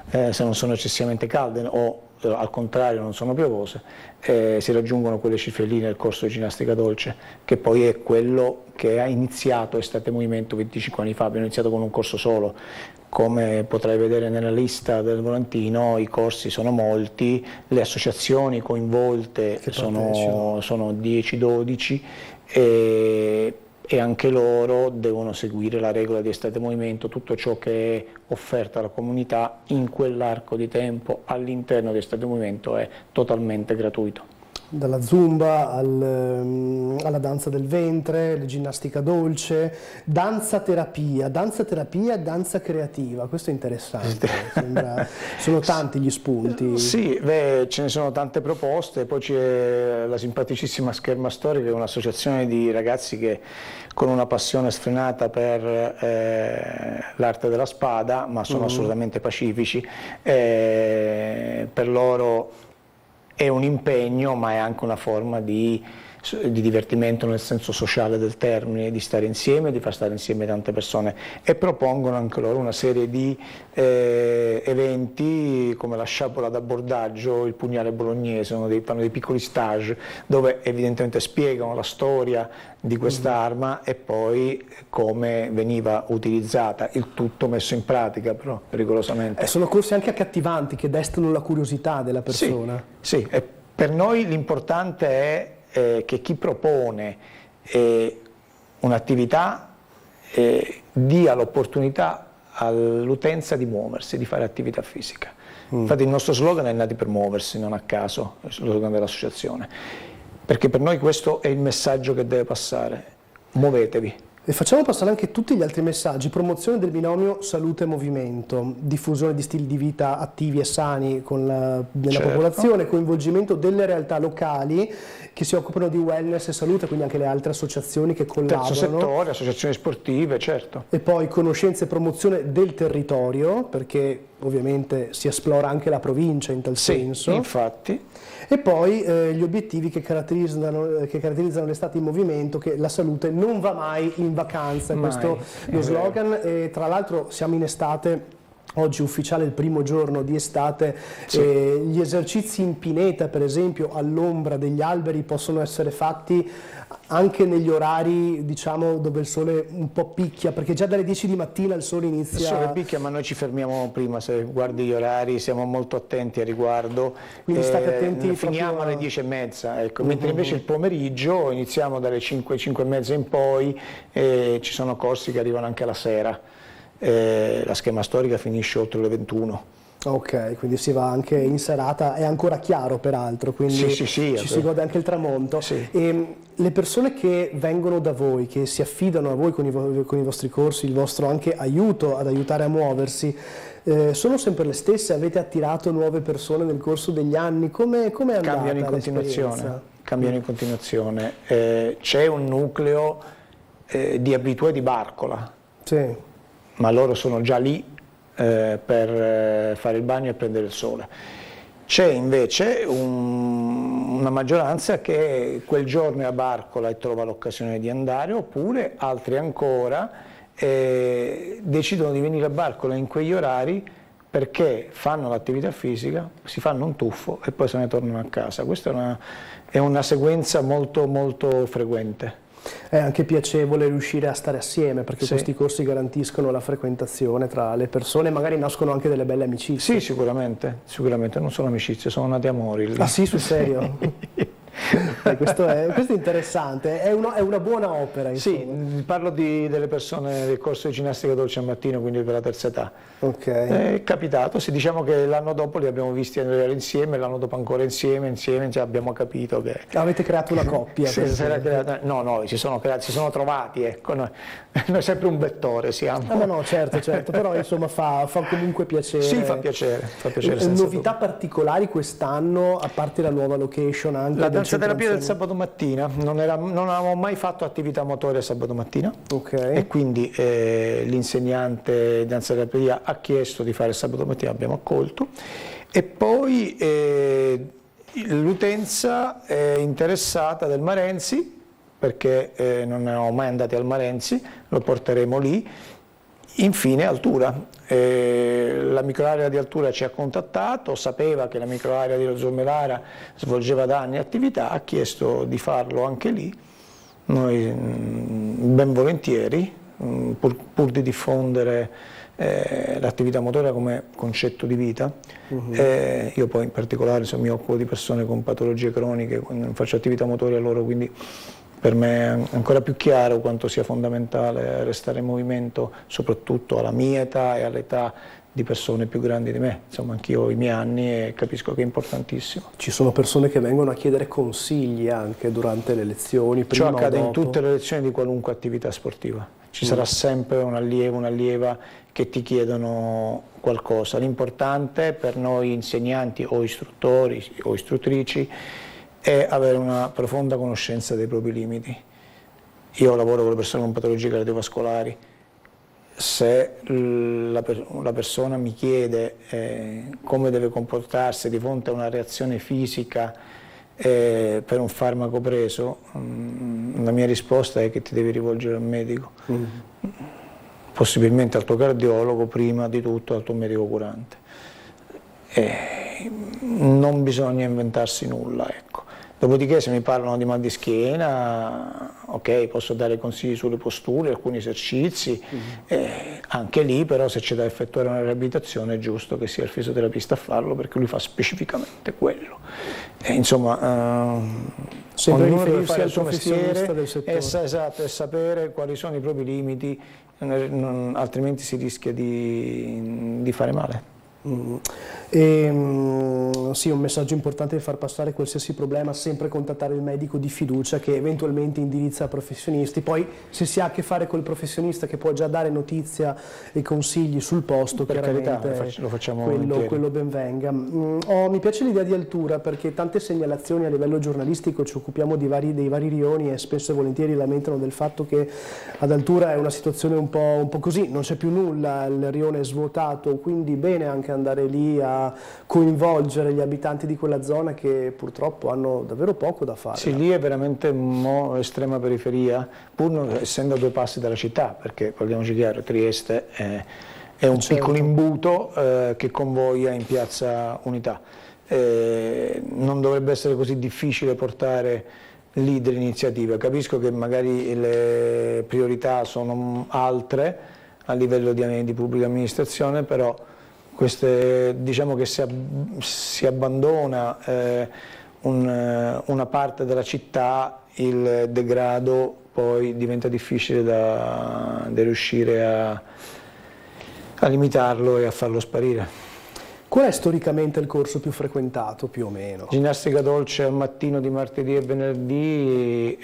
se non sono eccessivamente calde o al contrario non sono piovose, si raggiungono quelle cifre lì nel corso di ginnastica dolce, che poi è quello che ha iniziato Estate Movimento 25 anni fa. Abbiamo iniziato con un corso solo. Come potrai vedere nella lista del volantino, i corsi sono molti, le associazioni coinvolte sono 10-12 e anche loro devono seguire la regola di Estate Movimento. Tutto ciò che è offerto alla comunità in quell'arco di tempo all'interno di Estate Movimento è totalmente gratuito. Dalla zumba alla danza del ventre, la ginnastica dolce, danza terapia, danza creativa, questo è interessante, sono tanti gli spunti. Sì, ce ne sono tante proposte, poi c'è la simpaticissima Scherma Storica, che è un'associazione di ragazzi che con una passione sfrenata per l'arte della spada, ma sono assolutamente pacifici, per loro è un impegno, ma è anche una forma di divertimento nel senso sociale del termine, di stare insieme, di far stare insieme tante persone, e propongono anche loro una serie di eventi come la sciabola d'abbordaggio, il pugnale bolognese, fanno dei piccoli stage dove evidentemente spiegano la storia di quest'arma e poi come veniva utilizzata, il tutto messo in pratica però rigorosamente. Sono corsi anche accattivanti che destano la curiosità della persona. Sì, e per noi l'importante è che chi propone un'attività dia l'opportunità all'utenza di muoversi, di fare attività fisica. Infatti il nostro slogan è Nati per muoversi, non a caso, è lo slogan dell'associazione, perché per noi questo è il messaggio che deve passare: muovetevi. E facciamo passare anche tutti gli altri messaggi: promozione del binomio salute-movimento, diffusione di stili di vita attivi e sani nella popolazione, coinvolgimento delle realtà locali che si occupano di wellness e salute, quindi anche le altre associazioni che collaborano. Terzo settore, associazioni sportive, certo. E poi conoscenza e promozione del territorio, perché ovviamente si esplora anche la provincia in tal senso. Infatti. E poi gli obiettivi che caratterizzano l'estate in movimento, che la salute non va mai in vacanza, questo è lo slogan. E tra l'altro siamo in estate. Oggi ufficiale il primo giorno di estate, gli esercizi in pineta per esempio all'ombra degli alberi possono essere fatti anche negli orari, diciamo, dove il sole un po' picchia, perché già dalle 10 di mattina il sole inizia... Il sole picchia, ma noi ci fermiamo prima, se guardi gli orari siamo molto attenti a riguardo. Quindi state attenti. Finiamo alle 10:30, ecco. Mentre invece il pomeriggio iniziamo dalle 5:30 in poi, ci sono corsi che arrivano anche alla sera. La Schema Storica finisce oltre le 21. Ok, quindi si va anche in serata, è ancora chiaro peraltro, quindi ci si gode anche il tramonto. E le persone che vengono da voi, che si affidano a voi con i vostri corsi, il vostro anche aiuto ad aiutare a muoversi, sono sempre le stesse? Avete attirato nuove persone nel corso degli anni? Come è andata? Cambiano in continuazione. C'è un nucleo di abitué di Barcola. Sì. Ma loro sono già lì per fare il bagno e prendere il sole. C'è invece una maggioranza che quel giorno è a Barcola e trova l'occasione di andare, oppure altri ancora decidono di venire a Barcola in quegli orari perché fanno l'attività fisica, si fanno un tuffo e poi se ne tornano a casa. Questa è una sequenza molto molto frequente. È anche piacevole riuscire a stare assieme, perché Sì. questi corsi garantiscono la frequentazione tra le persone, magari nascono anche delle belle amicizie. Sì, sicuramente, non sono amicizie, sono nati amori lì. Ah sì, sul serio? Questo è interessante, è una buona opera, insomma. Sì, parlo delle persone del corso di ginnastica dolce al mattino, quindi per la terza età. Ok. È capitato, sì, diciamo che l'anno dopo li abbiamo visti andare insieme, l'anno dopo ancora insieme, cioè abbiamo capito che... Avete creato una coppia? Sì, no, si sono trovati, ecco, noi sempre un vettore siamo. No, certo, però insomma fa comunque piacere. Sì, fa piacere Novità particolari quest'anno, a parte la nuova location anche la del danza terapia del centro sabato mattina, non avevamo mai fatto attività motoria sabato mattina, anziani? e Ok. quindi l'insegnante di danza terapia ha chiesto di fare il sabato mattina, abbiamo accolto, e poi l'utenza è interessata del Marenzi, perché non eravamo mai andati al Marenzi, lo porteremo lì. Infine Altura, la microarea di Altura ci ha contattato, sapeva che la microarea di Reggio Emilia svolgeva da anni attività, ha chiesto di farlo anche lì, noi ben volentieri, pur di diffondere l'attività motoria come concetto di vita. Io poi in particolare mi occupo di persone con patologie croniche, quando faccio attività motoria loro, quindi per me è ancora più chiaro quanto sia fondamentale restare in movimento, soprattutto alla mia età e all'età di persone più grandi di me. Insomma, anch'io ho i miei anni e capisco che è importantissimo. Ci sono persone che vengono a chiedere consigli anche durante le lezioni, prima Ciò accade o in dopo. tutte le lezioni di qualunque attività sportiva. Ci sarà sempre un allievo, un'allieva che ti chiedono qualcosa. L'importante per noi insegnanti o istruttori o istruttrici è avere una profonda conoscenza dei propri limiti. Io lavoro con le persone con patologie cardiovascolari. Se la persona mi chiede come deve comportarsi di fronte a una reazione fisica per un farmaco preso, la mia risposta è che ti devi rivolgere al medico, possibilmente al tuo cardiologo, prima di tutto al tuo medico curante. Non bisogna inventarsi nulla, ecco. Dopodiché se mi parlano di mal di schiena, ok, posso dare consigli sulle posture, alcuni esercizi, anche lì però se c'è da effettuare una riabilitazione è giusto che sia il fisioterapista a farlo, perché lui fa specificamente quello. Insomma, sempre ognuno deve riferirsi fare al il suo professionista mestiere del settore. esatto, e sapere quali sono i propri limiti, altrimenti si rischia di fare male. Sì, un messaggio importante è far passare qualsiasi problema, sempre contattare il medico di fiducia che eventualmente indirizza professionisti. Poi se si ha a che fare col professionista che può già dare notizia e consigli sul posto, Per carità, chiaramente lo facciamo volentieri. quello ben venga. Mi piace l'idea di Altura, perché tante segnalazioni a livello giornalistico, ci occupiamo dei vari rioni e spesso e volentieri lamentano del fatto che ad Altura è una situazione un po' così, non c'è più nulla, il rione è svuotato, quindi bene anche andare lì a coinvolgere gli abitanti di quella zona che purtroppo hanno davvero poco da fare. Sì, lì è veramente estrema periferia, pur non essendo a 2 passi dalla città, perché parliamoci chiaro, Trieste è un piccolo imbuto che convoglia in piazza Unità. Non dovrebbe essere così difficile portare lì delle iniziative. Capisco che magari le priorità sono altre a livello di pubblica amministrazione, però diciamo che si abbandona una parte della città, il degrado poi diventa difficile da riuscire a limitarlo e a farlo sparire. Qual è storicamente il corso più frequentato, più o meno? Ginnastica dolce al mattino di martedì e venerdì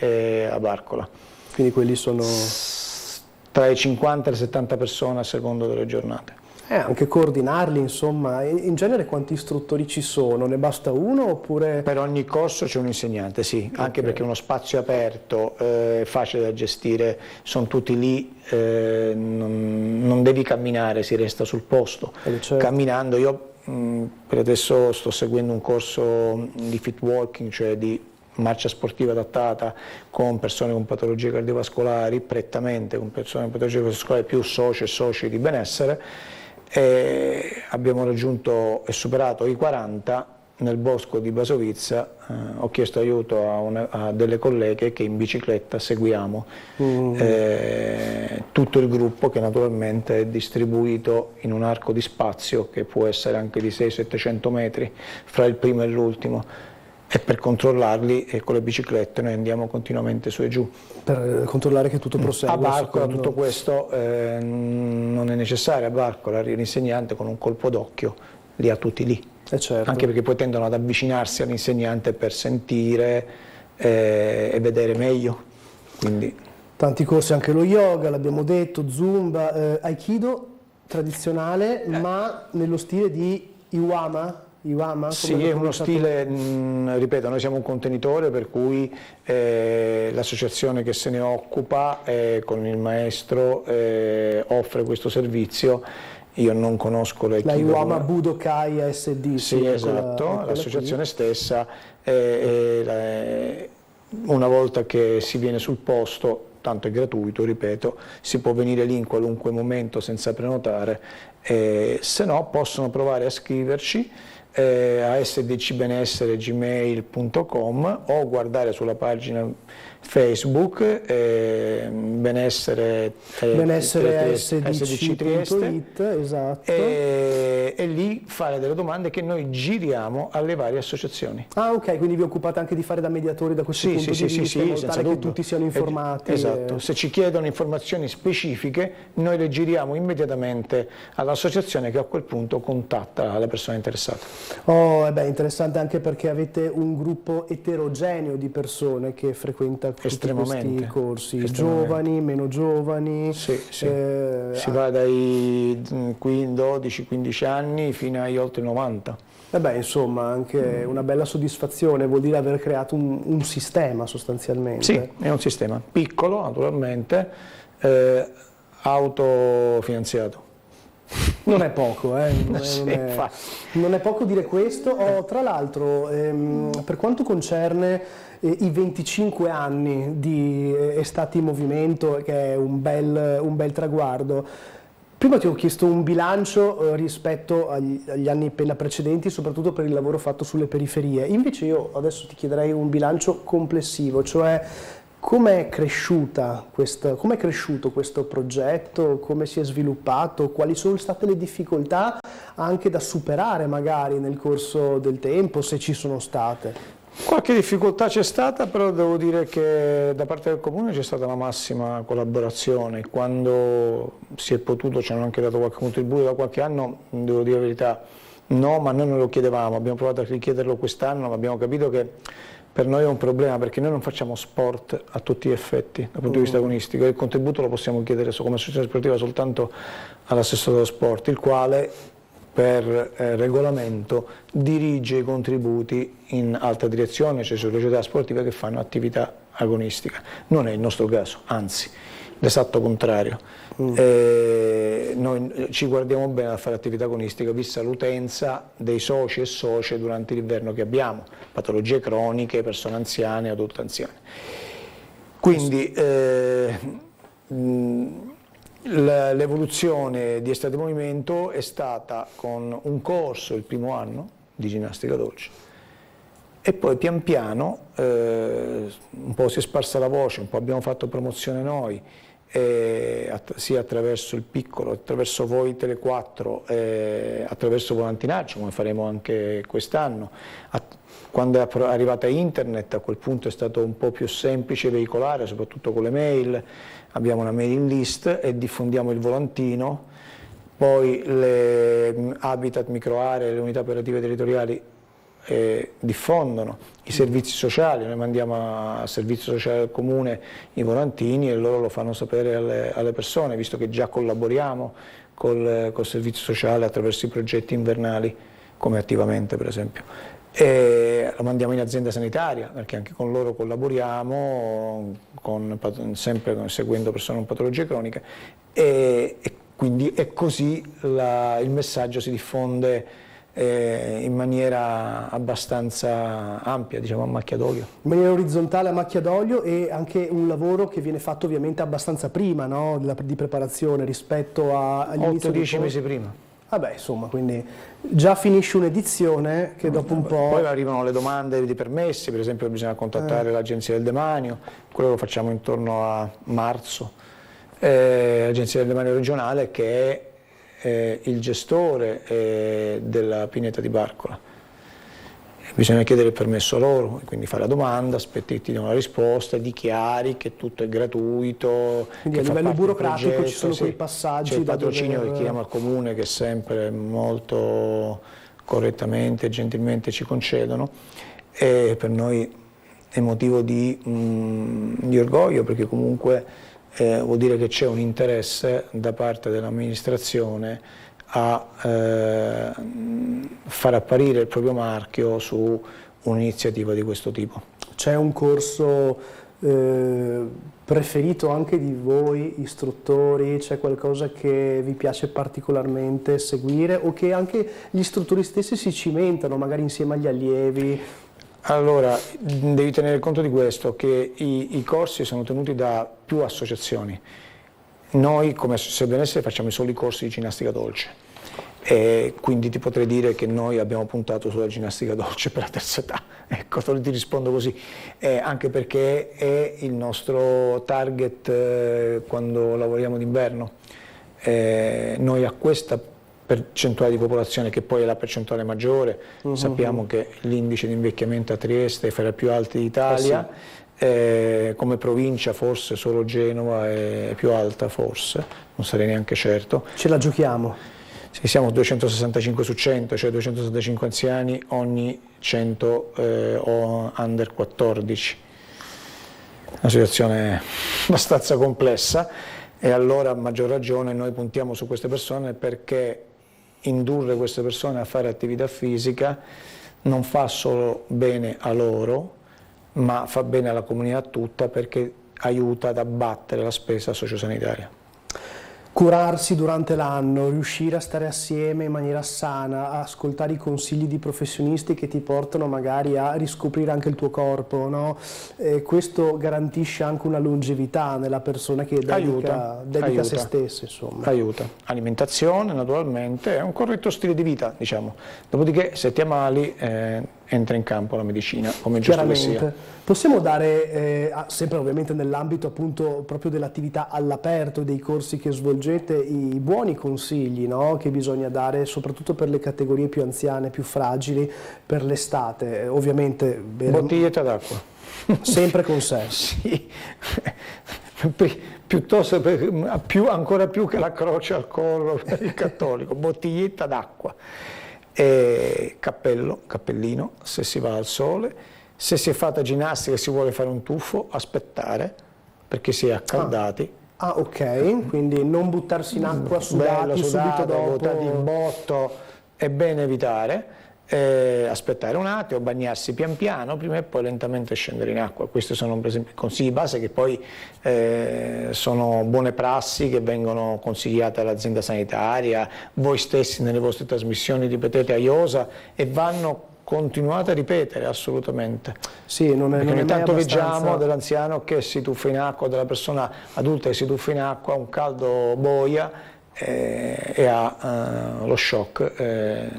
a Barcola. Quindi quelli sono... Tra i 50 e le 70 persone a seconda delle giornate. Anche coordinarli, insomma, in genere quanti istruttori ci sono? Ne basta uno oppure... Per ogni corso c'è un insegnante, sì, anche perché uno spazio aperto, è facile da gestire, sono tutti lì, non devi camminare, si resta sul posto. Certo. Camminando, io per adesso sto seguendo un corso di fit walking, cioè di marcia sportiva adattata con persone con patologie cardiovascolari, prettamente con persone con patologie cardiovascolari più soci e soci di benessere. abbiamo raggiunto e superato i 40, nel bosco di Basovizza ho chiesto aiuto a delle colleghe che in bicicletta seguiamo tutto il gruppo, che naturalmente è distribuito in un arco di spazio che può essere anche di 600-700 metri fra il primo e l'ultimo, e per controllarli con le biciclette noi andiamo continuamente su e giù. Per controllare che tutto prosegue. A Barcola tutto questo non è necessario, a Barcola l'insegnante con un colpo d'occhio li ha tutti lì. Certo. Anche perché poi tendono ad avvicinarsi all'insegnante per sentire e vedere meglio. Quindi. Tanti corsi, anche lo yoga, l'abbiamo detto, Zumba, Aikido tradizionale, ma nello stile di Iwama? Sì, è uno stile, ripeto, noi siamo un contenitore, per cui l'associazione che se ne occupa con il maestro offre questo servizio. Io non conosco la Iwama Budokai ASD. Sì, esatto, l'associazione stessa, una volta che si viene sul posto, tanto è gratuito, ripeto, si può venire lì in qualunque momento senza prenotare, se no possono provare a scriverci a sdcbenessere@gmail.com o guardare sulla pagina Facebook benessere ASDC Trieste, esatto. E lì fare delle domande che noi giriamo alle varie associazioni. Ah, ok, quindi vi occupate anche di fare da mediatori da questo punto di vista, in modo tale che tutti siano informati. Esatto, se ci chiedono informazioni specifiche noi le giriamo immediatamente all'associazione, che a quel punto contatta la persona interessata. Interessante anche perché avete un gruppo eterogeneo di persone che frequenta tutti questi corsi, giovani, meno giovani. Sì. Si va dai 12-15 anni fino agli oltre 90. Insomma, anche una bella soddisfazione, vuol dire aver creato un sistema sostanzialmente. Sì, è un sistema piccolo naturalmente, autofinanziato. Non è poco, non è poco dire questo. Tra l'altro, per quanto concerne i 25 anni di Estate in Movimento, che è un bel traguardo, prima ti ho chiesto un bilancio rispetto agli anni appena precedenti, soprattutto per il lavoro fatto sulle periferie. Invece io adesso ti chiederei un bilancio complessivo, cioè com'è cresciuto questo progetto, come si è sviluppato, quali sono state le difficoltà anche da superare magari nel corso del tempo, se ci sono state? Qualche difficoltà c'è stata, però devo dire che da parte del Comune c'è stata la massima collaborazione. Quando si è potuto ci hanno anche dato qualche contributo da qualche anno, devo dire la verità, no, ma noi non lo chiedevamo, abbiamo provato a richiederlo quest'anno, ma abbiamo capito che per noi è un problema, perché noi non facciamo sport a tutti gli effetti dal punto di vista agonistico, il contributo lo possiamo chiedere come associazione sportiva soltanto all'assessore dello sport, il quale per regolamento dirige i contributi in alta direzione, cioè sulle società sportive che fanno attività agonistica. Non è il nostro caso, anzi, l'esatto contrario. Noi ci guardiamo bene a fare attività agonistica, vista l'utenza dei soci e socie durante l'inverno che abbiamo, patologie croniche, persone anziane, adulti anziani. Quindi l'evoluzione di Estate Movimento è stata con un corso il primo anno di ginnastica dolce e poi pian piano un po' si è sparsa la voce, un po' abbiamo fatto promozione noi, sia attraverso il piccolo, attraverso voi Tele4, attraverso volantinaggio, come faremo anche quest'anno. Quando è arrivata internet, a quel punto è stato un po' più semplice veicolare, soprattutto con le mail. Abbiamo una mailing list e diffondiamo il volantino, poi le Habitat microaree, le unità operative territoriali diffondono i servizi sociali, noi mandiamo al servizio sociale del comune i volantini e loro lo fanno sapere alle persone, visto che già collaboriamo col servizio sociale attraverso i progetti invernali, come Attivamente per esempio. E lo mandiamo in azienda sanitaria, perché anche con loro collaboriamo, sempre seguendo persone con patologie croniche, e quindi è così il messaggio si diffonde in maniera abbastanza ampia, diciamo a macchia d'olio. In maniera orizzontale a macchia d'olio, e anche un lavoro che viene fatto ovviamente abbastanza prima, no? di preparazione rispetto agli inizi. 8-10 mesi prima. Vabbè, insomma, quindi già finisce un'edizione che dopo un po'... Poi arrivano le domande di permessi, per esempio bisogna contattare l'Agenzia del Demanio, quello lo facciamo intorno a marzo. L'Agenzia del Demanio regionale che è il gestore della pineta di Barcola. Bisogna chiedere il permesso a loro, quindi fare la domanda, aspetti che ti diano la risposta, dichiari che tutto è gratuito. Quindi che a livello burocratico progetto, ci sono quei passaggi. C'è il da patrocinio dover... che chiediamo al comune che sempre molto correttamente e gentilmente ci concedono, e per noi è motivo di orgoglio, perché comunque vuol dire che c'è un interesse da parte dell'amministrazione a far apparire il proprio marchio su un'iniziativa di questo tipo. C'è un corso preferito anche di voi, istruttori? C'è qualcosa che vi piace particolarmente seguire o che anche gli istruttori stessi si cimentano magari insieme agli allievi? Allora, devi tenere conto di questo, che i corsi sono tenuti da più associazioni. Noi come Associazione Benessere facciamo i soli corsi di ginnastica dolce, e quindi ti potrei dire che noi abbiamo puntato sulla ginnastica dolce per la terza età, ecco, ti rispondo così, anche perché è il nostro target quando lavoriamo d'inverno. Noi a questa percentuale di popolazione, che poi è la percentuale maggiore, sappiamo che l'indice di invecchiamento a Trieste è fra i più alti d'Italia. Come provincia forse solo Genova è più alta, forse, non sarei neanche certo. Ce la giochiamo? Sì, siamo 265 su 100, cioè 265 anziani ogni 100 under 14. Una situazione abbastanza complessa, e allora a maggior ragione noi puntiamo su queste persone, perché indurre queste persone a fare attività fisica non fa solo bene a loro, ma fa bene alla comunità tutta, perché aiuta ad abbattere la spesa sociosanitaria. Curarsi durante l'anno, riuscire a stare assieme in maniera sana, ascoltare i consigli di professionisti che ti portano magari a riscoprire anche il tuo corpo, no? Questo garantisce anche una longevità nella persona che dedica se stessa, insomma. Aiuta. Alimentazione naturalmente, è un corretto stile di vita, diciamo. Dopodiché se ti ammali entra in campo la medicina, come giusto che sia. Possiamo dare, sempre ovviamente nell'ambito appunto proprio dell'attività all'aperto, dei corsi che svolgete, i buoni consigli, no? Che bisogna dare soprattutto per le categorie più anziane, più fragili, per l'estate? Ovviamente bottiglietta d'acqua. Sempre con sé. Sì, piuttosto ancora più che la croce al collo per il cattolico, bottiglietta d'acqua. Cappellino, se si va al sole. Se si è fatta ginnastica e si vuole fare un tuffo, aspettare, perché si è accaldati. Ok, quindi non buttarsi in acqua sudati subito dopo. Votati in botto, è bene evitare, aspettare un attimo, bagnarsi pian piano, prima e poi lentamente scendere in acqua. Questi sono per esempio consigli base, che poi sono buone prassi che vengono consigliate dall'azienda sanitaria, voi stessi nelle vostre trasmissioni ripetete a iosa, e vanno continuate a ripetere assolutamente. Sì, non è ogni tanto abbastanza... leggiamo dell'anziano che si tuffa in acqua, della persona adulta che si tuffa in acqua, un caldo boia e ha lo shock che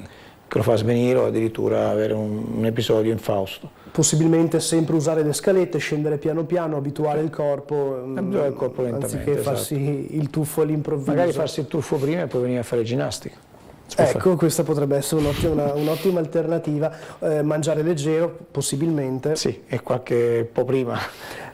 lo fa svenire o addirittura avere un episodio infausto. Possibilmente sempre usare le scalette, scendere piano piano, abituare il corpo lentamente, anziché farsi il tuffo all'improvviso. Magari farsi il tuffo prima e poi venire a fare ginnastica. Ecco, questa potrebbe essere un'ottima alternativa, mangiare leggero possibilmente. Sì, e qualche po' prima.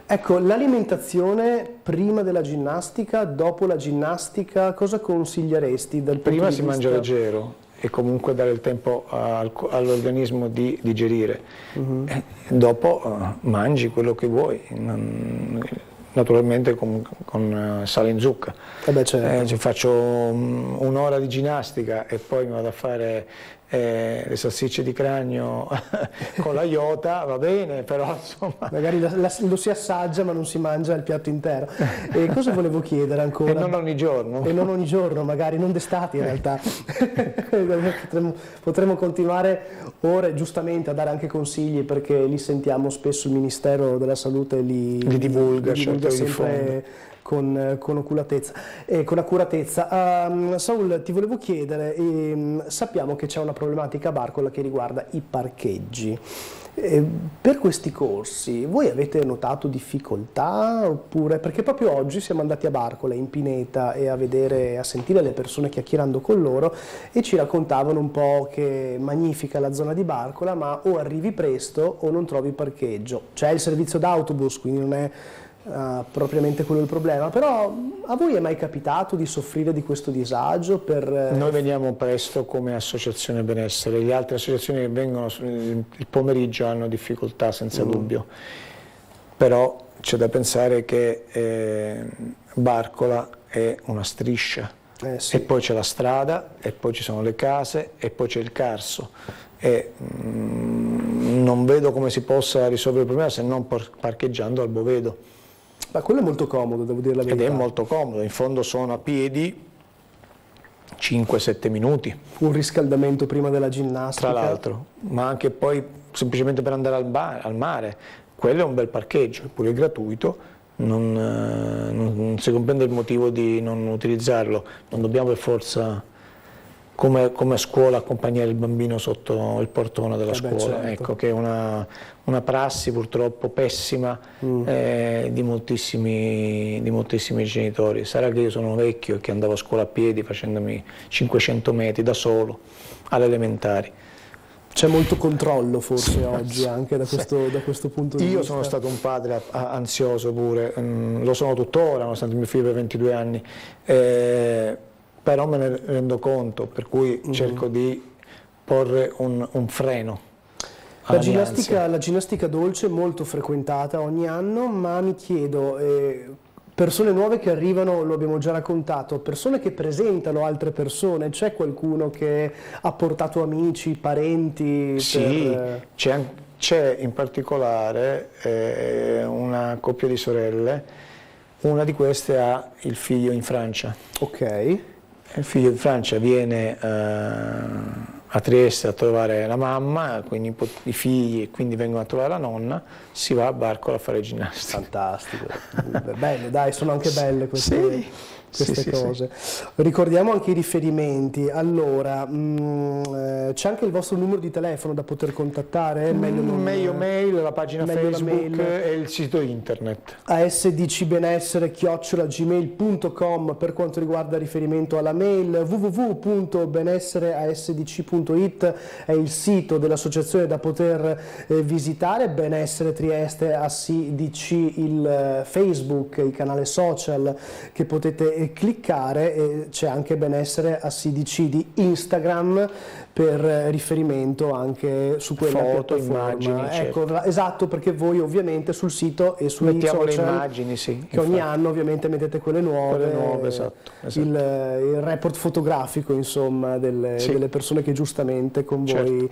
Ecco, l'alimentazione prima della ginnastica, dopo la ginnastica, cosa consiglieresti dal punto Prima di si vista... mangia leggero e comunque dare il tempo all'organismo di digerire. Dopo mangi quello che vuoi. Naturalmente con sale in zucca. Certo. Faccio un'ora di ginnastica e poi mi vado a fare le salsicce di cranio con la iota, va bene, però insomma... Magari lo si assaggia ma non si mangia il piatto intero. E cosa volevo chiedere ancora? E non ogni giorno. E non ogni giorno, magari, non d'estate in realtà. Potremmo continuare ore giustamente a dare anche consigli, perché li sentiamo spesso, il Ministero della Salute li divulga spiega sempre con oculatezza e con accuratezza. Saul, ti volevo chiedere, sappiamo che c'è una problematica a Barcola che riguarda i parcheggi. Per questi corsi voi avete notato difficoltà, oppure perché proprio oggi siamo andati a Barcola in pineta e a sentire le persone chiacchierando con loro e ci raccontavano un po' che magnifica la zona di Barcola, ma o arrivi presto o non trovi parcheggio. C'è il servizio d'autobus, quindi non è propriamente quello il problema, però a voi è mai capitato di soffrire di questo disagio? Noi veniamo presto come associazione benessere, le altre associazioni che vengono il pomeriggio hanno difficoltà senza dubbio, però c'è da pensare che Barcola è una striscia, sì. E poi c'è la strada, e poi ci sono le case, e poi c'è il Carso, e non vedo come si possa risolvere il problema se non parcheggiando al Bovedo. Ma quello è molto comodo, devo dire la verità. Ed è molto comodo, in fondo sono a piedi 5-7 minuti. Un riscaldamento prima della ginnastica. Tra l'altro, ma anche poi semplicemente per andare al mare, quello è un bel parcheggio, eppure è gratuito, non si comprende il motivo di non utilizzarlo, non dobbiamo per forza come scuola accompagnare il bambino sotto il portone della scuola, certo. Ecco che è una prassi purtroppo pessima di moltissimi genitori. Sarà che io sono vecchio e che andavo a scuola a piedi facendomi 500 metri da solo alle elementari. C'è molto controllo forse oggi anche da questo punto di vista. Io sono stato un padre ansioso pure, lo sono tuttora, nonostante mio figlio abbia 22 anni, però me ne rendo conto, per cui cerco di porre un freno. La ginnastica dolce è molto frequentata ogni anno, ma mi chiedo, persone nuove che arrivano, lo abbiamo già raccontato, persone che presentano altre persone, c'è qualcuno che ha portato amici, parenti? Sì, c'è in particolare una coppia di sorelle, una di queste ha il figlio in Francia. Ok. Il figlio in Francia viene a Trieste a trovare la mamma, quindi i figli, e quindi vengono a trovare la nonna, si va a Barcola a fare ginnastica. Fantastico, belle, dai, sono anche belle queste cose. Sì. Ricordiamo anche i riferimenti. Allora, c'è anche il vostro numero di telefono da poter contattare? Meglio mail, la pagina Facebook e il sito internet. asdcbenessere@gmail.com per quanto riguarda riferimento alla mail, www.benessereasdc.it è il sito dell'associazione da poter visitare, Benessere Trieste ASDC il Facebook, il canale social che potete cliccare, e c'è anche Benessere ASDC di Instagram per riferimento anche su quella foto, piattaforma. immagini, Ecco, certo. Esatto, perché voi ovviamente sul sito e sui mettiamo social le immagini, sì, che ogni anno ovviamente mettete quelle nuove, esatto. Il report fotografico insomma delle persone che giustamente con voi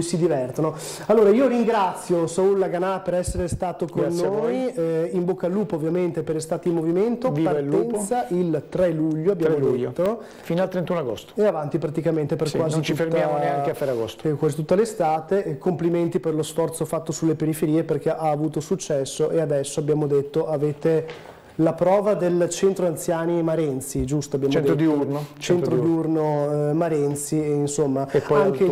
si divertono. Allora io ringrazio Saul Laganà per essere stato con noi, in bocca al lupo ovviamente per Estate in Movimento. Viva il lupo. Il 3 luglio abbiamo detto, fino al 31 agosto e avanti praticamente per quasi non ci fermiamo neanche a Ferragosto, per quasi tutta l'estate, e complimenti per lo sforzo fatto sulle periferie perché ha avuto successo, e adesso abbiamo detto avete la prova del centro anziani Marenzi, giusto? Centro diurno Marenzi, insomma, e poi anche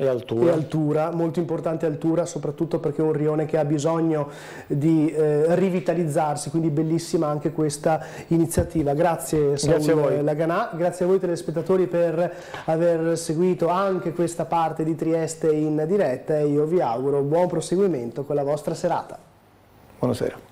altura, molto importante altura, soprattutto perché è un rione che ha bisogno di rivitalizzarsi, quindi bellissima anche questa iniziativa. Grazie Saul Laganà, grazie a voi telespettatori per aver seguito anche questa parte di Trieste in diretta, e io vi auguro buon proseguimento con la vostra serata. Buonasera.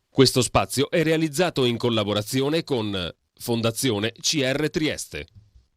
Questo spazio è realizzato in collaborazione con Fondazione CR Trieste.